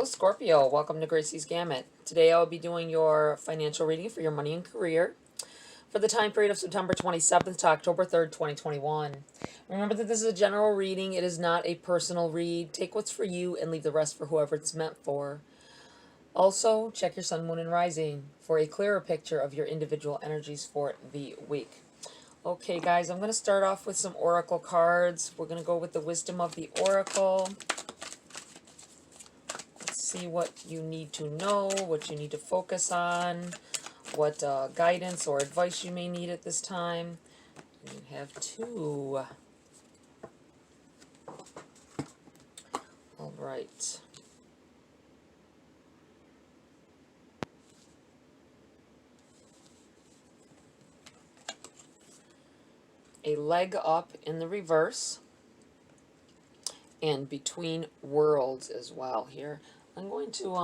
Hello Scorpio, welcome to GRAYCI'S Gamut. Today I will be doing your financial reading for your money and career for the time period of September 27th to October 3rd, 2021. Remember that this is a general reading, it is not a personal read. Take what's for you and leave the rest for whoever it's meant for. Also, check your sun, moon, and rising for a clearer picture of your individual energies for the week. Okay guys, I'm going to start off with some oracle cards. We're going to go with the wisdom of the oracle. See what you need to know, what you need to focus on, what guidance or advice you may need at this time. You have two. All right. A leg up in the reverse and between worlds as well here. I'm going to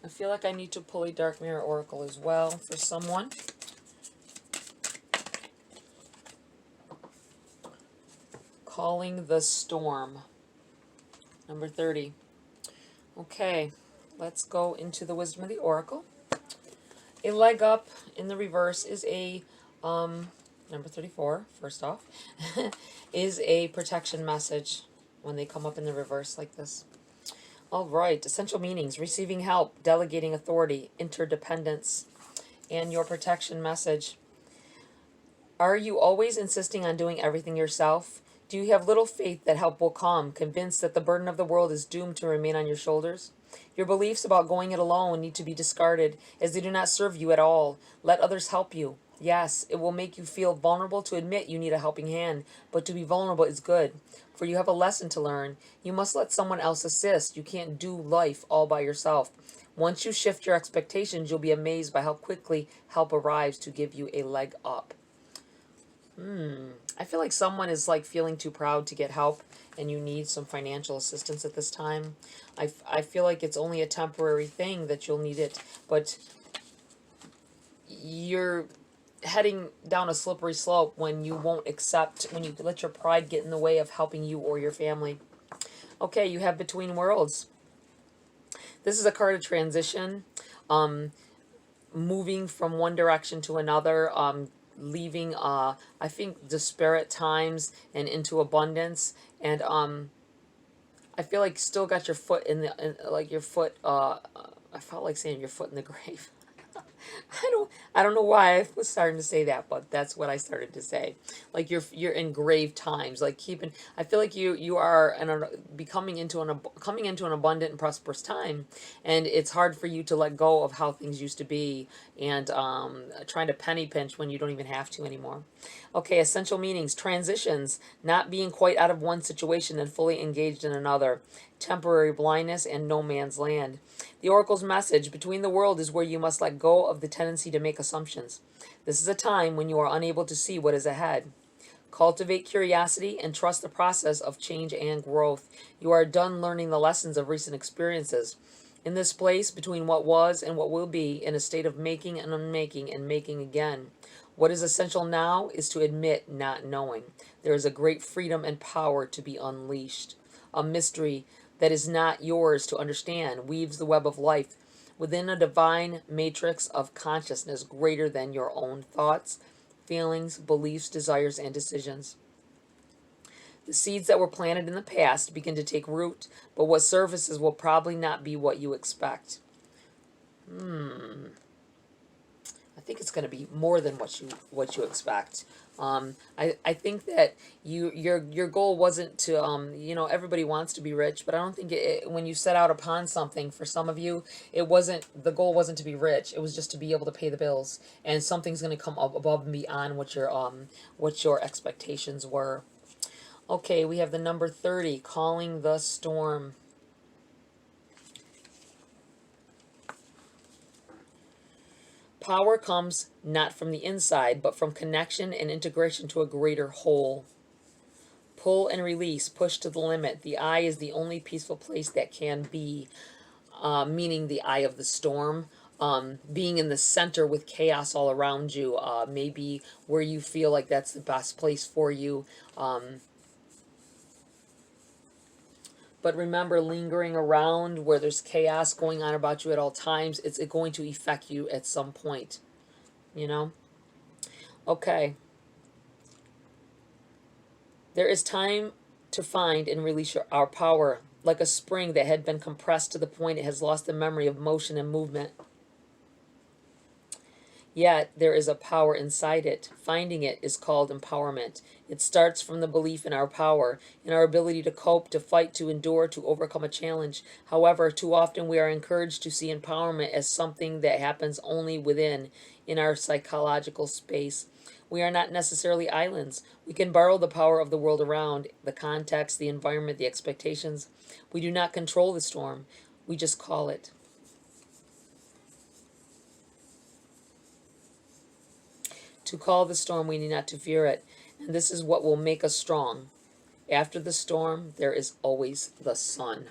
I feel like I need to pull a dark mirror oracle as well for someone. Calling the storm. Number 30. Okay, let's go into the wisdom of the oracle. A leg up in the reverse is a number 34, first off, is a protection message when they come up in the reverse like this. All right, essential meanings: receiving help, delegating authority, interdependence, and your protection message. Are you always insisting on doing everything yourself? Do you have little faith that help will come, convinced that the burden of the world is doomed to remain on your shoulders? Your beliefs about going it alone need to be discarded, as they do not serve you at all. Let others help you. Yes, it will make you feel vulnerable to admit you need a helping hand, but to be vulnerable is good, for you have a lesson to learn. You must let someone else assist. You can't do life all by yourself. Once you shift your expectations, you'll be amazed by how quickly help arrives to give you a leg up. I feel like someone is like feeling too proud to get help, and you need some financial assistance at this time. I feel like it's only a temporary thing that you'll need it, but you're heading down a slippery slope when you won't accept, when you let your pride get in the way of helping you or your family. Okay, you have Between Worlds. This is a card of transition, moving from one direction to another, leaving I think disparate times and into abundance, and I feel like still got your foot in the like your foot I felt like saying your foot in the grave. I don't know why I was starting to say that, but that's what I started to say. Like you're in grave times, like keeping. I feel like you are coming into an abundant and prosperous time, and it's hard for you to let go of how things used to be, and trying to penny pinch when you don't even have to anymore. Okay, essential meanings: transitions, not being quite out of one situation and fully engaged in another, temporary blindness, and no man's land. The oracle's message: between the world is where you must let go of the tendency to make assumptions. This is a time when you are unable to see what is ahead. Cultivate curiosity and trust the process of change and growth. You are done learning the lessons of recent experiences. In this place between what was and what will be, in a state of making and unmaking and making again. What is essential now is to admit not knowing. There is a great freedom and power to be unleashed. A mystery that is not yours to understand weaves the web of life within a divine matrix of consciousness greater than your own thoughts, feelings, beliefs, desires, and decisions. The seeds that were planted in the past begin to take root, but what surfaces will probably not be what you expect. I think it's going to be more than what you expect. I think that your goal wasn't to everybody wants to be rich, but I don't think when you set out upon something, for some of you, the goal wasn't to be rich. It was just to be able to pay the bills, and something's going to come up above and beyond what your expectations were. Okay, we have the number 30, calling the storm. Power comes not from the inside, but from connection and integration to a greater whole. Pull and release, push to the limit. The eye is the only peaceful place that can be, meaning the eye of the storm. Being in the center with chaos all around you, maybe where you feel like that's the best place for you. But remember, lingering around where there's chaos going on about you at all times, it's going to affect you at some point, you know? Okay. There is time to find and release our power, like a spring that had been compressed to the point it has lost the memory of motion and movement. Yet there is a power inside it. Finding it is called empowerment. It starts from the belief in our power, in our ability to cope, to fight, to endure, to overcome a challenge. However, too often we are encouraged to see empowerment as something that happens only within, in our psychological space. We are not necessarily islands. We can borrow the power of the world around, the context, the environment, the expectations. We do not control the storm. We just call it. To call the storm, we need not to fear it. And this is what will make us strong. After the storm, there is always the sun.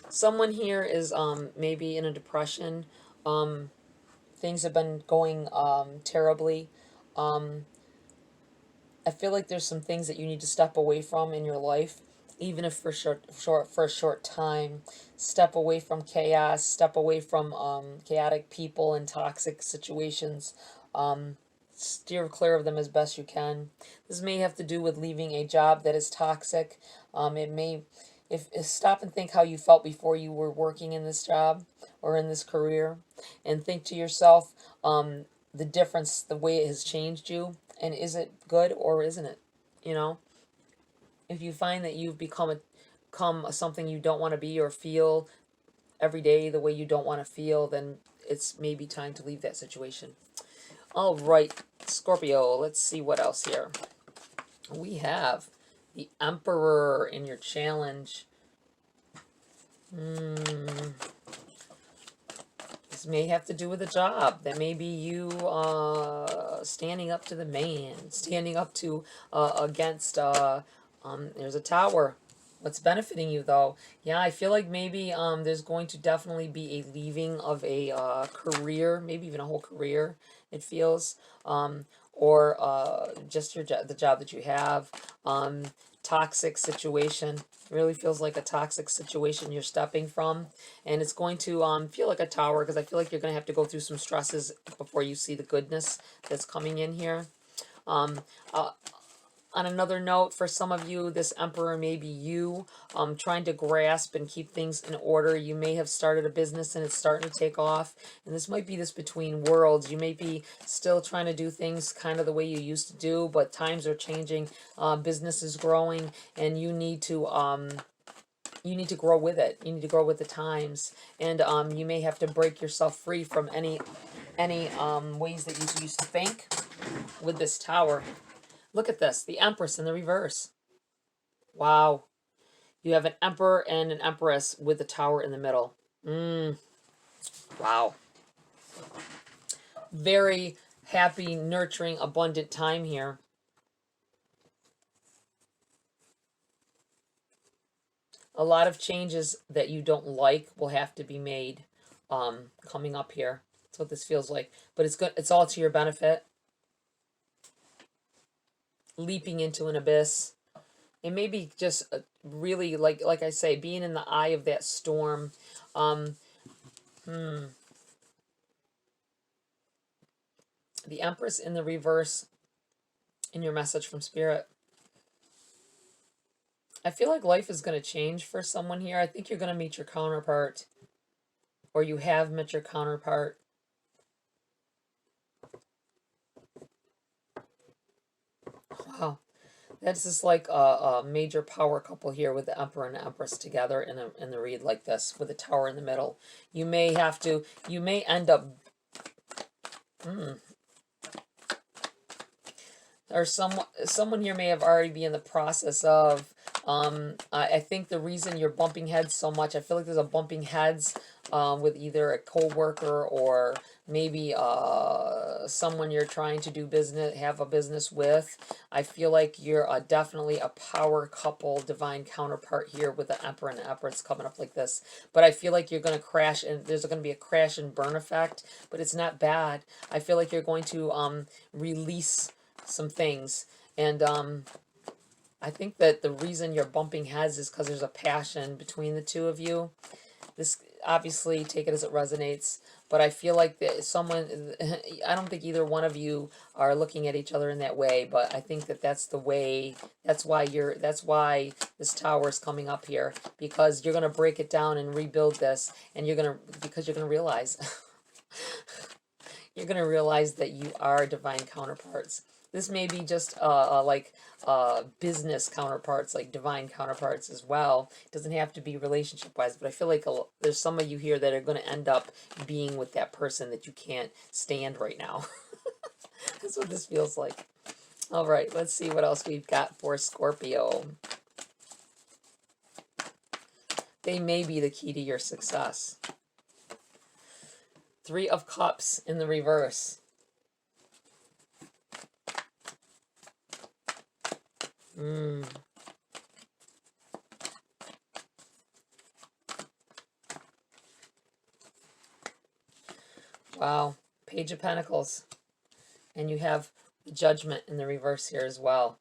Someone here is maybe in a depression. Things have been going terribly. I feel like there's some things that you need to step away from in your life, even if for for a short time. Step away from chaos. Step away from chaotic people and toxic situations. Steer clear of them as best you can. This may have to do with leaving a job that is toxic. It may, if stop and think how you felt before you were working in this job or in this career, and think to yourself the difference, the way it has changed you, and is it good or isn't it? You know, if you find that you've become something you don't want to be or feel every day the way you don't want to feel, then it's maybe time to leave that situation. All right, Scorpio, let's see what else here. We have the Emperor in your challenge. This may have to do with a job. That may be you standing up to the man, standing up to against. There's a tower. What's benefiting you though? Yeah, I feel like maybe there's going to definitely be a leaving of a career, maybe even a whole career. It feels, or just the job that you have. Toxic situation. It really feels like a toxic situation you're stepping from, and it's going to feel like a tower, because I feel like you're going to have to go through some stresses before you see the goodness that's coming in here. On another note, for some of you, this Emperor may be you trying to grasp and keep things in order. You may have started a business and it's starting to take off. And this might be this between worlds. You may be still trying to do things kind of the way you used to do, but times are changing. Business is growing, and you need to grow with it. You need to grow with the times. And you may have to break yourself free from any ways that you used to think with this tower. Look at this, the Empress in the reverse. Wow. You have an Emperor and an Empress with the tower in the middle. Wow. Very happy, nurturing, abundant time here. A lot of changes that you don't like will have to be made coming up here. That's what this feels like. But it's good. It's all to your benefit. Leaping into an abyss. It may be just really, like I say, being in the eye of that storm. The Empress in the reverse in your message from Spirit. I feel like life is going to change for someone here. I think you're going to meet your counterpart, or you have met your counterpart. Wow. That's just like a major power couple here with the Emperor and the Empress together in the read like this with the tower in the middle. You may end up, or someone here may have already been in the process of, I think the reason you're bumping heads so much, I feel like there's a bumping heads with either a co-worker or maybe someone you're trying to have a business with. I feel like you're definitely a power couple, divine counterpart here with the Emperor and the Empress coming up like this. But I feel like you're going to crash, and there's going to be a crash and burn effect, but it's not bad. I feel like you're going to release some things, and I think that the reason you're bumping heads is because there's a passion between the two of you. This, obviously, take it as it resonates, but I feel like that someone, I don't think either one of you are looking at each other in that way, but I think that that's the way, that's why this tower is coming up here, because you're going to break it down and rebuild this, and because you're going to realize, you're going to realize that you are divine counterparts. This may be just like business counterparts, like divine counterparts as well. It doesn't have to be relationship wise, but I feel like there's some of you here that are going to end up being with that person that you can't stand right now. That's what this feels like. All right, let's see what else we've got for Scorpio. They may be the key to your success. 3 of Cups in the reverse. Wow. Page of Pentacles. And you have the Judgment in the reverse here as well.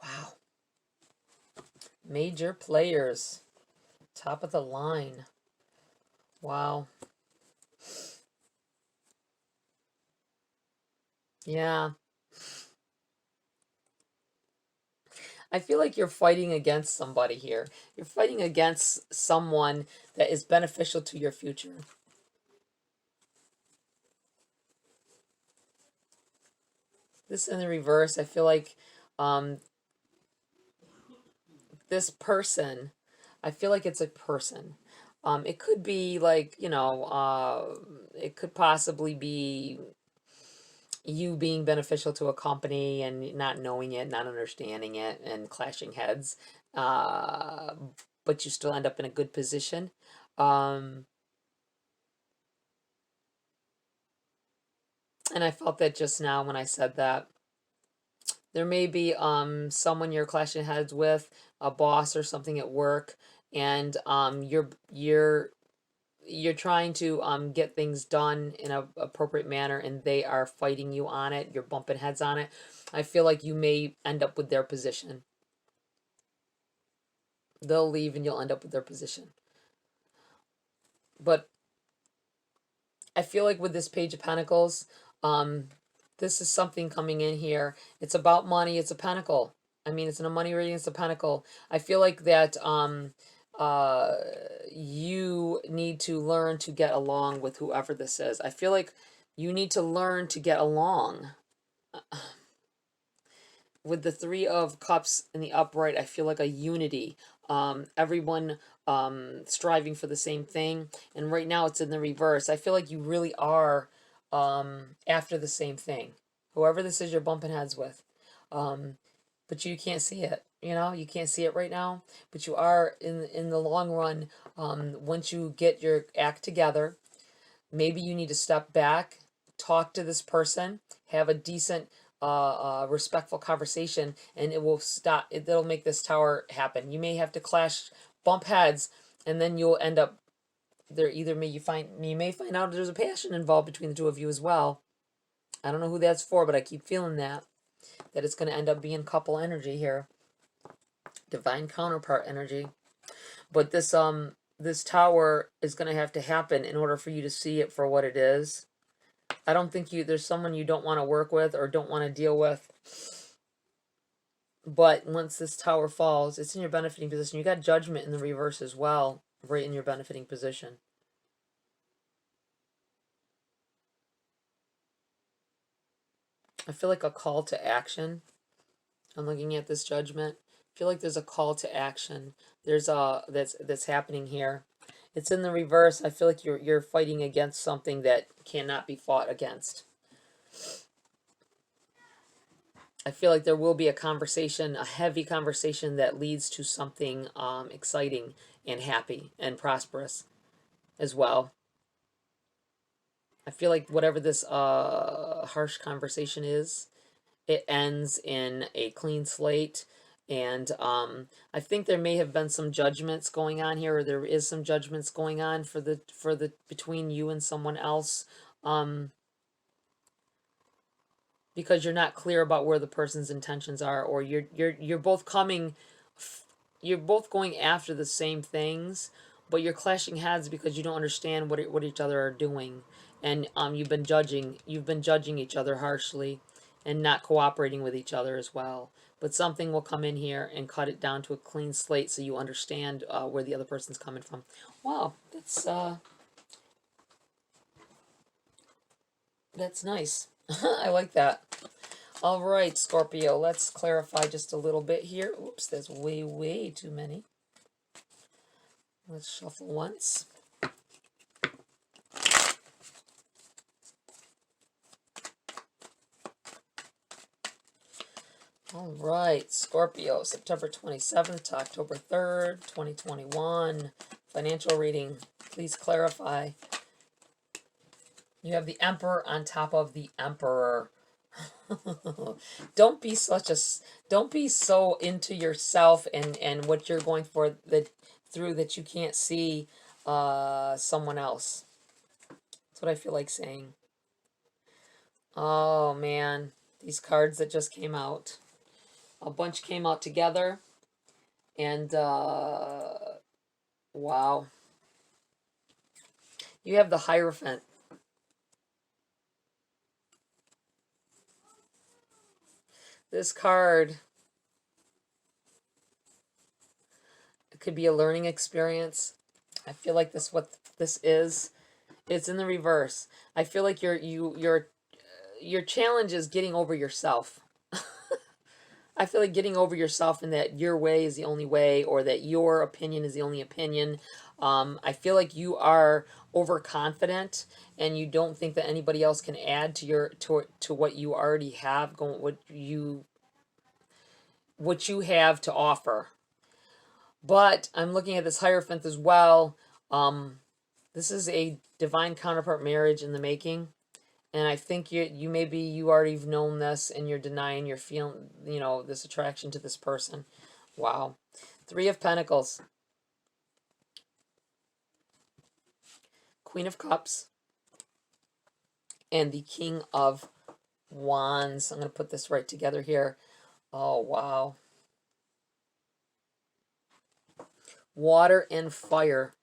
Wow. Major players. Top of the line. Wow. Yeah. I feel like you're fighting against somebody here. You're fighting against someone that is beneficial to your future. This in the reverse, I feel like this person, I feel like it's a person. It could be like, it could possibly be you being beneficial to a company and not knowing it, not understanding it, and clashing heads. But you still end up in a good position. And I felt that just now when I said that. There may be someone you're clashing heads with, a boss or something at work, and you're trying to get things done in an appropriate manner, and they are fighting you on it. You're bumping heads on it. I feel like you may end up with their position. They'll leave and you'll end up with their position. But I feel like with this Page of Pentacles, this is something coming in here. It's about money. It's a pentacle. I mean, it's in a money reading. It's a pentacle. I feel like that you need to learn to get along with whoever this is. I feel like you need to learn to get along. With the 3 of Cups in the upright, I feel like a unity. Everyone striving for the same thing. And right now it's in the reverse. I feel like you really are after the same thing. Whoever this is you're bumping heads with. But you can't see it. You can't see it right now. But you are in the long run. Once you get your act together, maybe you need to step back, talk to this person, have a decent respectful conversation, and it will stop. It'll make this tower happen. You may have to bump heads, and then you'll end up there. Either you may find out there's a passion involved between the two of you as well. I don't know who that's for, but I keep feeling that it's going to end up being couple energy here, divine counterpart energy. But this tower is going to have to happen in order for you to see it for what it is. I don't think there's someone you don't want to work with or don't want to deal with. But once this tower falls, it's in your benefiting position. You got Judgment in the reverse as well, right in your benefiting position. I feel like a call to action. I'm looking at this Judgment. I feel like there's a call to action. There's that's happening here. It's in the reverse. I feel like you're fighting against something that cannot be fought against. I feel like there will be a conversation, a heavy conversation that leads to something exciting and happy and prosperous as well. I feel like whatever this harsh conversation is, it ends in a clean slate. And I think there may have been some judgments going on here, or there is some judgments going on for the between you and someone else. because you're not clear about where the person's intentions are, or you're both coming, you're both going after the same things, but you're clashing heads because you don't understand what each other are doing, and you've been judging each other harshly, and not cooperating with each other as well. But something will come in here and cut it down to a clean slate, so you understand where the other person's coming from. Wow, that's nice. I like that. All right, Scorpio, let's clarify just a little bit here. Oops, there's way too many. Let's shuffle once. All right, Scorpio, September 27th to October 3rd, 2021. Financial reading. Please clarify. You have the Emperor on top of the Emperor. Don't be so into yourself and what you're going for that you can't see someone else. That's what I feel like saying. Oh man, these cards that just came out. A bunch came out together, and wow. You have the Hierophant. This card, it could be a learning experience. I feel like what this is. It's in the reverse. I feel like your challenge is getting over yourself. I feel like getting over yourself, and that your way is the only way, or that your opinion is the only opinion. I feel like you are overconfident, and you don't think that anybody else can add to what you already have going, what you have to offer. But I'm looking at this Hierophant as well. This is a divine counterpart marriage in the making. And I think you already have known this, and you're denying your feeling, this attraction to this person. Wow. Three of Pentacles. Queen of Cups. And the King of Wands. I'm going to put this right together here. Oh, wow. Water and fire.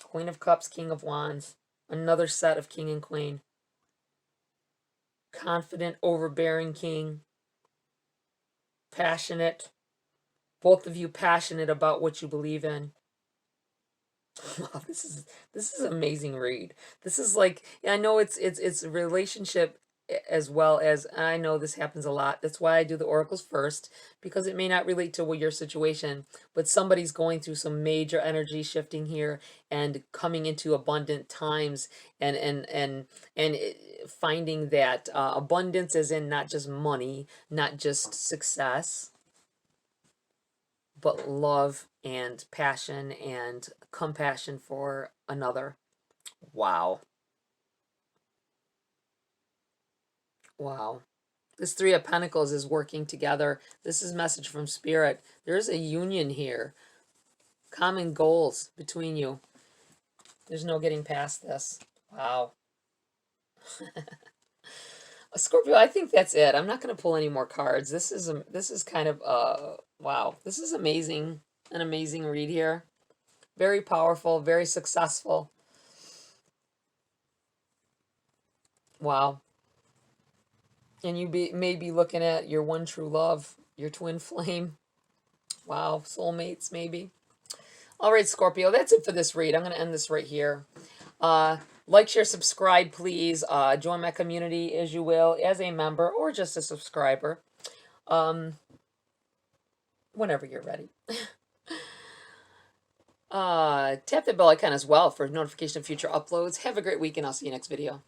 Queen of Cups, King of Wands. Another set of King and Queen. Confident, overbearing King. Passionate. Both of you passionate about what you believe in. Wow, this is an amazing read. This is like, I know it's a relationship, as well as, I know this happens a lot. That's why I do the oracles first, because it may not relate to your situation, but somebody's going through some major energy shifting here, and coming into abundant times, and finding that abundance is in not just money, not just success, but love and passion and compassion for another. Wow. Wow. This Three of Pentacles is working together. This is message from Spirit. There's a union here. Common goals between you. There's no getting past this. Wow. Scorpio, I think that's it. I'm not going to pull any more cards. This is kind of wow. This is amazing. An amazing read here. Very powerful, very successful. Wow. And you may be looking at your one true love, your twin flame. Wow, soulmates maybe. All right, Scorpio, that's it for this read. I'm going to end this right here. Like, share, subscribe, please. Join my community as you will, as a member or just a subscriber. Whenever you're ready. Tap the bell icon as well for notification of future uploads. Have a great week, and I'll see you next video.